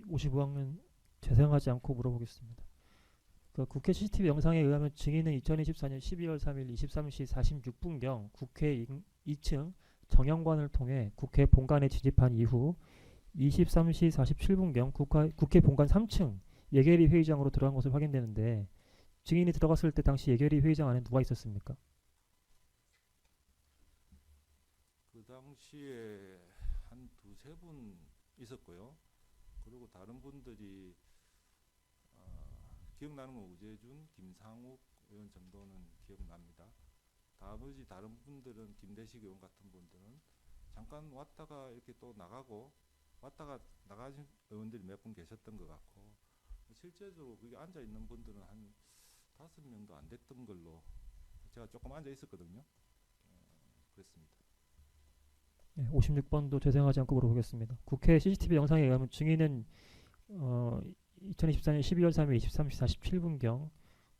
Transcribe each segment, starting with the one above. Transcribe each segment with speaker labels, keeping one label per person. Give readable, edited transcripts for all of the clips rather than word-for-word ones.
Speaker 1: 55학년 재생하지 않고 물어보겠습니다. 그 국회 CCTV 영상에 의하면 증인은 2024년 12월 3일 23시 46분경 국회 2층 정영관을 통해 국회 본관에 진입한 이후 23시 47분경 국회 본관 3층 예결위 회의장으로 들어간 것으로 확인되는데 증인이 들어갔을 때 당시 예결위 회의장 안에 누가 있었습니까?
Speaker 2: 그 당시에 한 두세 분 있었고요. 그리고 다른 분들이 기억나는 건 우재준, 김상욱 의원 정도는 기억납니다. 나머지 다른 분들은 김대식 의원 같은 분들은 잠깐 왔다가 이렇게 또 나가고 왔다가 나가신 의원들이 몇 분 계셨던 것 같고 실제적으로 거기 앉아 있는 분들은 한 5명도 안 됐던 걸로 제가 조금 앉아 있었거든요. 그랬습니다.
Speaker 1: 네, 56번도 재생하지 않고 물어보겠습니다. 국회 CCTV 영상에 의하면 증인은 2024년 12월 3일 23시 47분경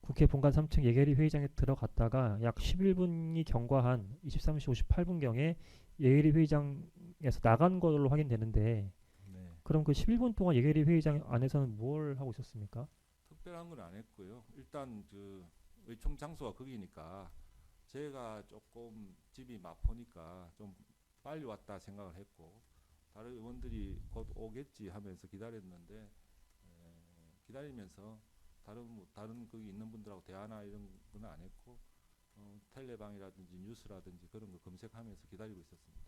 Speaker 1: 국회 본관 3층 예결위 회의장에 들어갔다가 약 11분이 경과한 23시 58분경에 예결위 회의장에서 나간 걸로 확인되는데
Speaker 2: 네.
Speaker 1: 그럼 그 11분 동안 예결위 회의장 안에서는 뭘 하고 있었습니까?
Speaker 2: 특별한 건 안 했고요. 일단 그 의총 장소가 거기니까 제가 조금 집이 마포니까 좀 빨리 왔다 생각을 했고 다른 의원들이 곧 오겠지 하면서 기다렸는데 기다리면서 다른 거기 있는 분들하고 대화나 이런 건 안 했고 텔레방이라든지 뉴스라든지 그런 거 검색하면서 기다리고 있었습니다.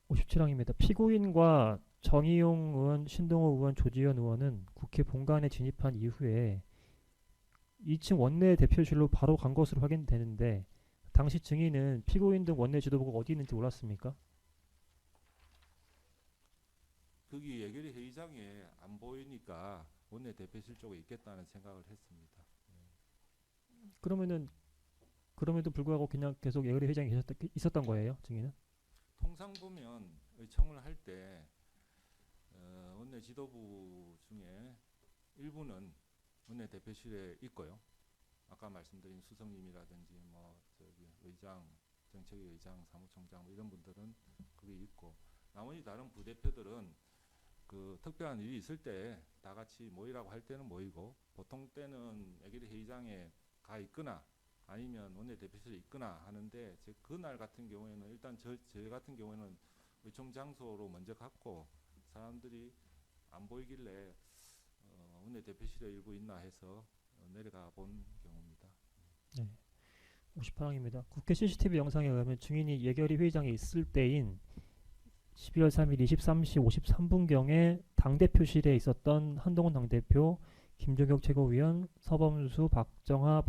Speaker 1: 57항입니다. 피고인과 정의용 의원, 신동호 의원, 조지현 의원은 국회 본관에 진입한 이후에 2층 원내 대표실로 바로 간 것으로 확인되는데 당시 증인은 피고인 등 원내 지도부가 어디 있는지 몰랐습니까?
Speaker 2: 거기 예결위 회의장에 안 보이니까 원내 대표실 쪽에 있겠다는 생각을 했습니다.
Speaker 1: 그럼에도 불구하고 그냥 계속 예결위 회의장에 있었던 거예요, 증인은?
Speaker 2: 통상 보면 의총을 할 때 원내 지도부 중에 일부는 원내 대표실에 있고요. 아까 말씀드린 수석님이라든지 뭐 저기 의장, 정책위 의장, 사무총장 뭐 이런 분들은 거기 있고 나머지 다른 부대표들은 그 특별한 일이 있을 때 다 같이 모이라고 할 때는 모이고 보통 때는 예결위 회의장에 가 있거나 아니면 원내 대표실에 있거나 하는데 그날 같은 경우에는 일단 저 같은 경우에는 의총 장소로 먼저 갔고 사람들이 안 보이길래 원내 대표실에 일부 있나 해서 내려가 본 경우입니다.
Speaker 1: 네. 58항입니다. 국회 CCTV 영상에 의하면 증인이 예결위 회의장에 있을 때인 12월 3일 23시 53분경에 당대표실에 있었던 한동훈 당대표, 김종혁 최고위원, 서범수, 박정하,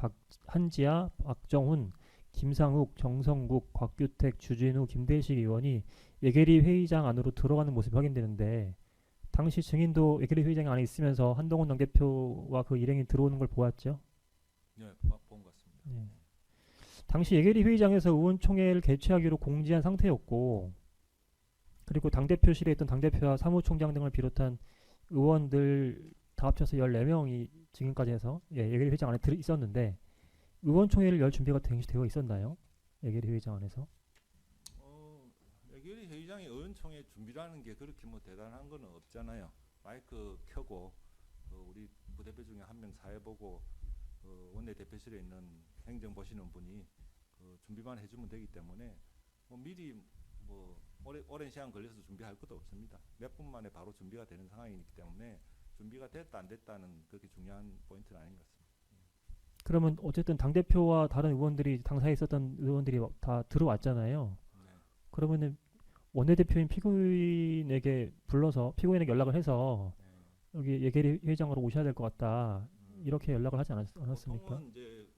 Speaker 1: 한지아, 박정훈, 김상욱, 정성국, 곽규택, 주진우, 김대식 의원이 예결위 회의장 안으로 들어가는 모습이 확인되는데 당시 증인도 예결위 회의장 안에 있으면서 한동훈 당대표와 그 일행이 들어오는 걸 보았죠?
Speaker 2: 네, 본 것 같습니다.
Speaker 1: 네. 당시 예결위 회의장에서 의원총회를 개최하기로 공지한 상태였고 그리고 당대표실에 있던 당대표와 사무총장 등을 비롯한 의원들 다 합쳐서 14명이 지금까지 해서 예결위 회의장 안에 있었는데 의원총회를 열 준비가 당시 되어 있었나요? 예결위 회의장 안에서?
Speaker 2: 예결위 회의장에 의원총회 준비라는 게 그렇게 뭐 대단한 건 없잖아요. 마이크 켜고 우리 부대표 중에 한 명 사회 보고 원내 대표실에 있는 행정 보시는 분이 준비만 해주면 되기 때문에 뭐 미리 뭐 오랜 시간 걸려서 준비할 것도 없습니다. 몇 분 만에 바로 준비가 되는 상황이기 때문에 준비가 됐다 안 됐다는 그렇게 중요한 포인트는 아닌 것 같습니다.
Speaker 1: 그러면 어쨌든 당대표와 다른 의원들이 당사에 있었던 의원들이 다 들어왔잖아요.
Speaker 2: 네.
Speaker 1: 그러면은 원내대표인 피고인에게 불러서 피고인에게 연락을 해서
Speaker 2: 네.
Speaker 1: 여기 예결위 회의장으로 오셔야 될 것 같다 이렇게 연락을 하지 않았습니까?
Speaker 2: 보통은 이제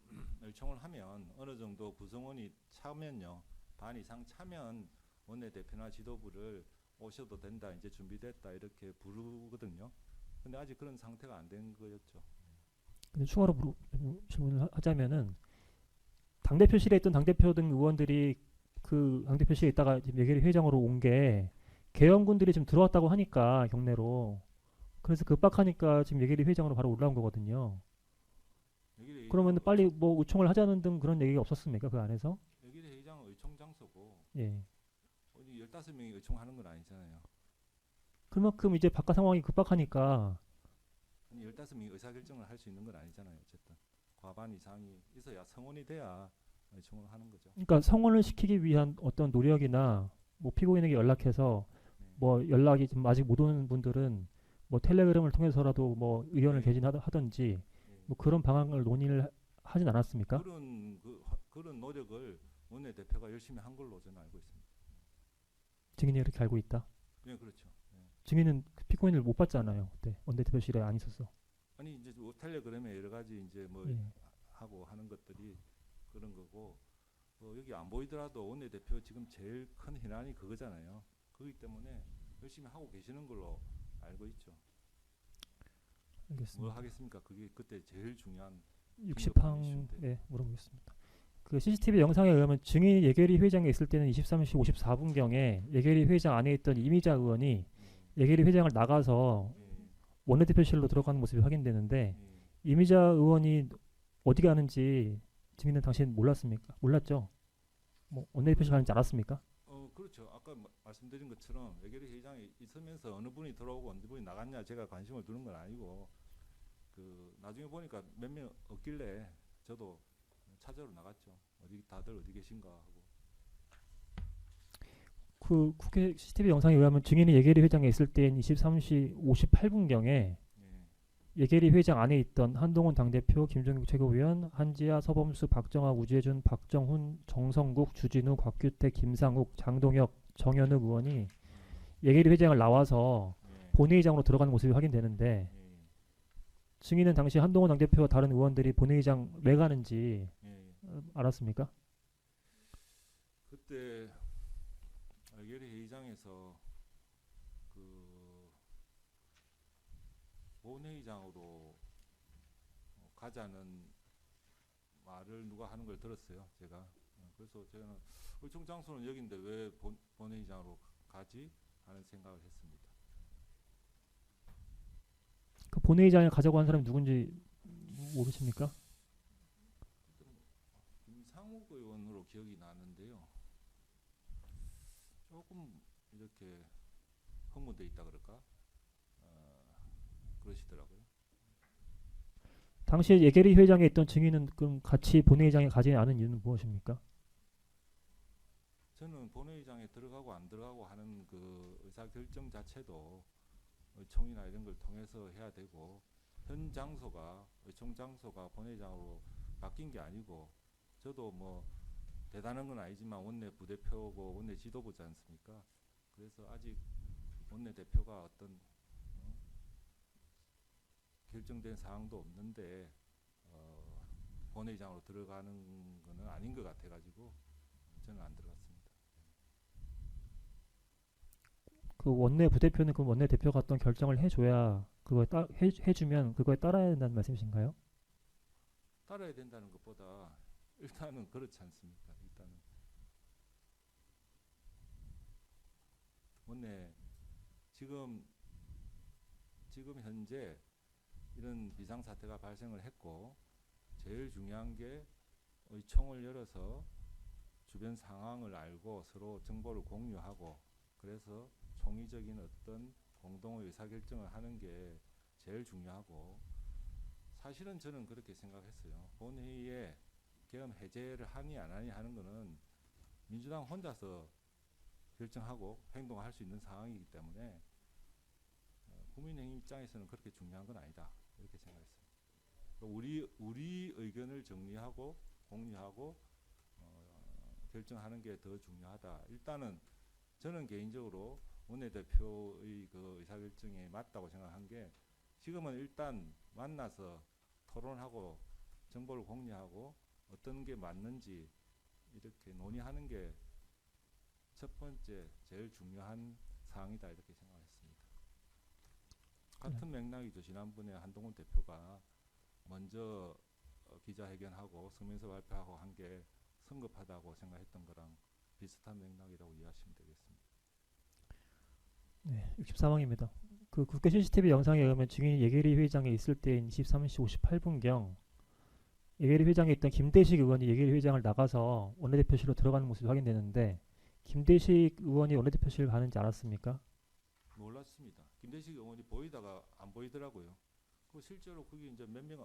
Speaker 2: 요청을 하면 어느 정도 구성원이 차면요 반 이상 차면 원내대표나 지도부를 오셔도 된다 이제 준비됐다 이렇게 부르거든요. 근데 아직 그런 상태가 안 된 거였죠.
Speaker 1: 근데 추가로 질문을 하자면은 당대표실에 있던 당대표 등 의원들이 그 당대표실에 있다가 지금 예결위 회의장으로 온 게 계엄군들이 지금 들어왔다고 하니까 경내로 그래서 급박하니까 지금 예결위 회의장으로 바로 올라온 거거든요. 그러면 빨리 뭐 의총을 하자는 등 그런 얘기가 없었습니까? 그 안에서?
Speaker 2: 예결위 회의장은 의총 장소고
Speaker 1: 예.
Speaker 2: 어디 15명이 의총하는 건 아니잖아요.
Speaker 1: 그만큼 이제 바깥 상황이 급박하니까
Speaker 2: 아니 15명이 의사결정을 할 수 있는 건 아니잖아요. 어쨌든 과반 이상이 있어야 성원이 돼야 의총을 하는 거죠.
Speaker 1: 그러니까 성원을 시키기 위한 어떤 노력이나 뭐 피고인에게 연락해서
Speaker 2: 네.
Speaker 1: 뭐 연락이 좀 아직 못 오는 분들은 뭐 텔레그램을 통해서라도 뭐 의견을
Speaker 2: 네.
Speaker 1: 개진하든지
Speaker 2: 예.
Speaker 1: 뭐 그런 방안을 논의를 하진 않았습니까?
Speaker 2: 그런 노력을 원내대표가 열심히 한 걸로 저는 알고 있습니다.
Speaker 1: 증인이 이렇게 알고 있다.
Speaker 2: 네, 그렇죠. 예.
Speaker 1: 증인은 그 피고인을 못 봤잖아요. 그때 원내대표실에 안 있었어.
Speaker 2: 아니 이제 뭐 텔레그램에 여러 가지 이제 뭐
Speaker 1: 예.
Speaker 2: 하고 하는 것들이 그런 거고 여기 안 보이더라도 원내대표 지금 제일 큰 현안이 그거잖아요. 그렇기 때문에 열심히 하고 계시는 걸로 알고 있죠. 뭐
Speaker 1: 알겠습니다.
Speaker 2: 하겠습니까? 그게 그때 제일 중요한
Speaker 1: 60항 네, 물어보겠습니다. 그 CCTV 영상에 의하면 증인이 예결위 회장에 있을 때는 23시 54분경에 예결위 회장 안에 있던 이미자 의원이 예결위 회장을 나가서 원내대표실로 들어가는 모습이 확인되는데 이미자 의원이 어디 가는지 증인은 당신 몰랐습니까? 몰랐죠? 뭐 원내대표실 가는지 알았습니까?
Speaker 2: 그렇죠. 아까 말씀드린 것처럼 예결위 회장이 있으면서 어느 분이 들어오고 어느 분이 나갔냐 제가 관심을 두는 건 아니고 그 나중에 보니까 몇 명 없길래 저도 찾으러 나갔죠. 다들 어디 계신가 하고.
Speaker 1: 그 국회 CCTV 영상에 의하면 증인이 예결위 회장에 있을 때인 23시 58분경에
Speaker 2: 예.
Speaker 1: 예결위 회장 안에 있던 한동훈 당대표, 김종국 최고위원, 한지아, 서범수, 박정아, 우재준, 박정훈, 정성국, 주진우, 곽규택, 김상욱, 장동혁, 정현욱 의원이 예결위 회장을 나와서 본회의장으로 들어가는 모습이 확인되는데 증인은 당시 한동훈 당대표와 다른 의원들이 본회의장 왜 가는지 알았습니까?
Speaker 2: 그때 예결위 회의장에서 그 본회의장으로 가자는 말을 누가 하는 걸 들었어요. 제가. 그래서 제가 의총 장소는 여기인데 왜 본회의장으로 가지 하는 생각을 했습니다.
Speaker 1: 그 본회의장에 가자고 한 사람이 누군지 모르십니까?
Speaker 2: 김상욱 의원으로 기억이 나는데요. 조금 이렇게 흥분돼 있다 그럴까? 그러시더라고요.
Speaker 1: 당시 예결위 회장에 있던 증인은 그럼 같이 본회의장에 가지 않은 이유는 무엇입니까?
Speaker 2: 저는 본회의장에 들어가고 안 들어가고 하는 그 의사 결정 자체도 의총이나 이런 걸 통해서 해야 되고 현 장소가 의총 장소가 본회의장으로 바뀐 게 아니고 저도 뭐 대단한 건 아니지만 원내 부대표고 원내 지도부지 않습니까? 그래서 아직 원내 대표가 어떤 결정된 사항도 없는데 본회의장으로 들어가는 거는 아닌 것 같아가지고 저는 안 들어갔습니다.
Speaker 1: 그 원내 부대표는 그 원내 대표가 어떤 결정을 해줘야 그거에 해주면 그거에 따라야 된다는 말씀이신가요?
Speaker 2: 따라야 된다는 것보다 일단은 그렇지 않습니까? 일단은 원내 지금 현재 이런 비상 사태가 발생을 했고 제일 중요한 게 의총을 열어서 주변 상황을 알고 서로 정보를 공유하고 그래서 총의적인 어떤 공동의 의사결정을 하는 게 제일 중요하고 사실은 저는 그렇게 생각했어요. 본회의에 계엄 해제를 하니 안 하니 하는 거는 민주당 혼자서 결정하고 행동할 수 있는 상황이기 때문에 국민의힘 입장에서는 그렇게 중요한 건 아니다 이렇게 생각했습니다. 우리 의견을 정리하고 공유하고 결정하는 게 더 중요하다. 일단은 저는 개인적으로 원내대표의 그 의사결정에 맞다고 생각한 게 지금은 일단 만나서 토론하고 정보를 공유하고 어떤 게 맞는지 이렇게 논의하는 게 첫 번째 제일 중요한 사항이다 이렇게 생각했습니다. 같은 맥락이죠. 지난번에 한동훈 대표가 먼저 기자회견하고 성명서 발표하고 한 게 성급하다고 생각했던 거랑 비슷한 맥락이라고 이해하시면 되겠습니다.
Speaker 1: 네, 64항입니다. 그 국회 CCTV 영상에 의하면 증인이 예결위 회장에 있을 때인 23시 58분경 예결위 회장에 있던 김대식 의원이 예결위 회장을 나가서 원내대표실로 들어가는 모습이 확인되는데 김대식 의원이 원내대표실 가는지 알았습니까?
Speaker 2: 몰랐습니다. 김대식 의원이 보이다가 안 보이더라고요. 그 실제로 그게 이제 몇 명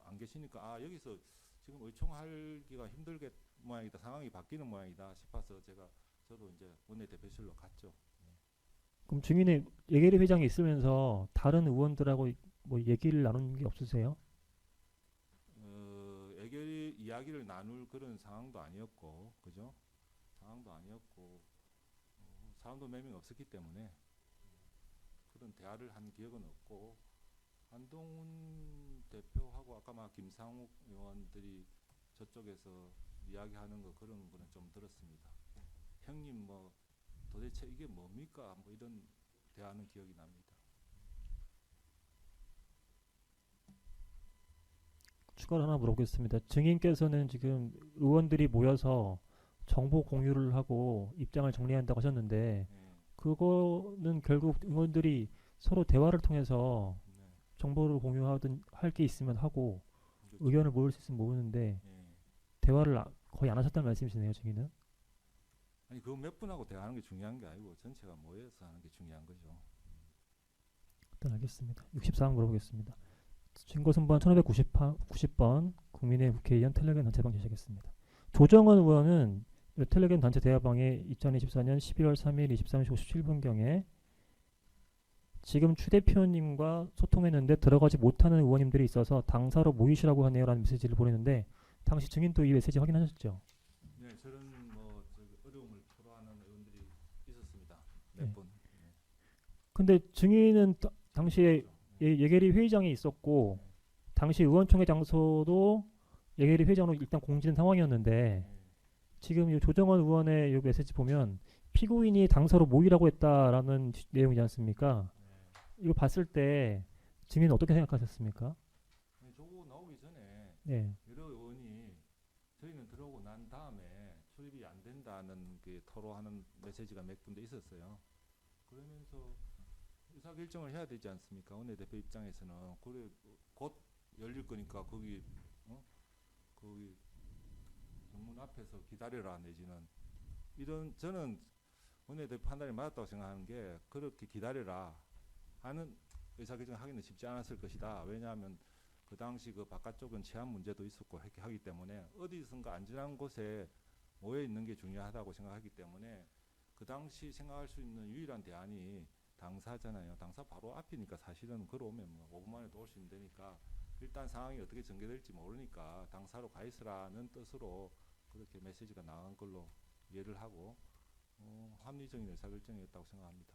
Speaker 2: 안 계시니까 아 여기서 지금 의총하기가 힘들게 모양이다, 상황이 바뀌는 모양이다 싶어서 저도 이제 원내대표실로 갔죠.
Speaker 1: 그럼 증인의 예결위 회장이 있으면서 다른 의원들하고 뭐 얘기를 나눈 게 없으세요?
Speaker 2: 애결이 이야기를 나눌 그런 상황도 아니었고, 그죠? 상황도 아니었고, 사람도 몇 명 없었기 때문에 그런 대화를 한 기억은 없고, 한동훈 대표하고 아까 막 김상욱 의원들이 저쪽에서 이야기하는 거 그런 거는 좀 들었습니다. 형님 뭐 도대체 이게 뭡니까? 뭐 이런 대화는 기억이 납니다.
Speaker 1: 추가로 하나 물어보겠습니다. 증인께서는 지금 의원들이 모여서 정보 공유를 하고 입장을 정리한다고 하셨는데
Speaker 2: 예,
Speaker 1: 그거는 결국 의원들이 서로 대화를 통해서
Speaker 2: 네,
Speaker 1: 정보를 공유하든 할 게 있으면 하고
Speaker 2: 그렇죠.
Speaker 1: 의견을 모을 수 있으면 모으는데
Speaker 2: 예.
Speaker 1: 대화를 거의 안 하셨다는 말씀이시네요, 증인은.
Speaker 2: 아니 그거 몇 분하고 대화하는 게 중요한 게 아니고 전체가 모여서 하는 게 중요한 거죠.
Speaker 1: 일단 알겠습니다. 64항 물어보겠습니다. 증거 선반 1590번 국민의 국회의원 텔레그램 단체방 제시하겠습니다. 조정원 의원은 이 텔레그램 단체 대화방에 2024년 12월 3일 23시 57분경에 지금 추 대표님과 소통했는데 들어가지 못하는 의원님들이 있어서 당사로 모이시라고 하네요라는 메시지를 보냈는데 당시 증인도 이 메시지 확인하셨죠?
Speaker 2: 네, 저런 뭐 어려움을 토로하는 의원들이 있었습니다.
Speaker 1: 네.
Speaker 2: 몇 분.
Speaker 1: 근데 증인은 당시에
Speaker 2: 네.
Speaker 1: 예결위 회의장에 있었고 당시 의원총회 장소도 예결위 회의장으로 일단 공지된 상황이었는데
Speaker 2: 네.
Speaker 1: 지금 이 조정원 의원의 이 메시지 보면 피고인이 당사로 모이라고 했다라는 내용이지 않습니까? 이거 봤을 때 증인은 어떻게 생각하셨습니까?
Speaker 2: 네, 저거 나오기 전에
Speaker 1: 네,
Speaker 2: 여러 의원이 저희는 들어오고 난 다음에 출입이 안 된다는 그 토로하는 메시지가 몇 군데 있었어요. 그러면서 의사결정을 해야 되지 않습니까? 원내대표 입장에서는 그래 곧 열릴 거니까 거기 거기 정문 앞에서 기다려라 내지는 이런 저는 원내대표 판단이 맞았다고 생각하는 게 그렇게 기다려라 하는 의사결정을 하기는 쉽지 않았을 것이다. 왜냐하면 그 당시 그 바깥쪽은 치안 문제도 있었고 이렇게 하기 때문에 어디선가 안전한 곳에 모여 있는 게 중요하다고 생각하기 때문에 그 당시 생각할 수 있는 유일한 대안이 당사잖아요. 당사 바로 앞이니까 사실은 걸어오면 뭐 5분 만에 올 수 있는 데니까 일단 상황이 어떻게 전개될지 모르니까 당사로 가 있으라는 뜻으로 그렇게 메시지가 나간 걸로 이해를 하고 합리적인 의사결정이었다고 생각합니다.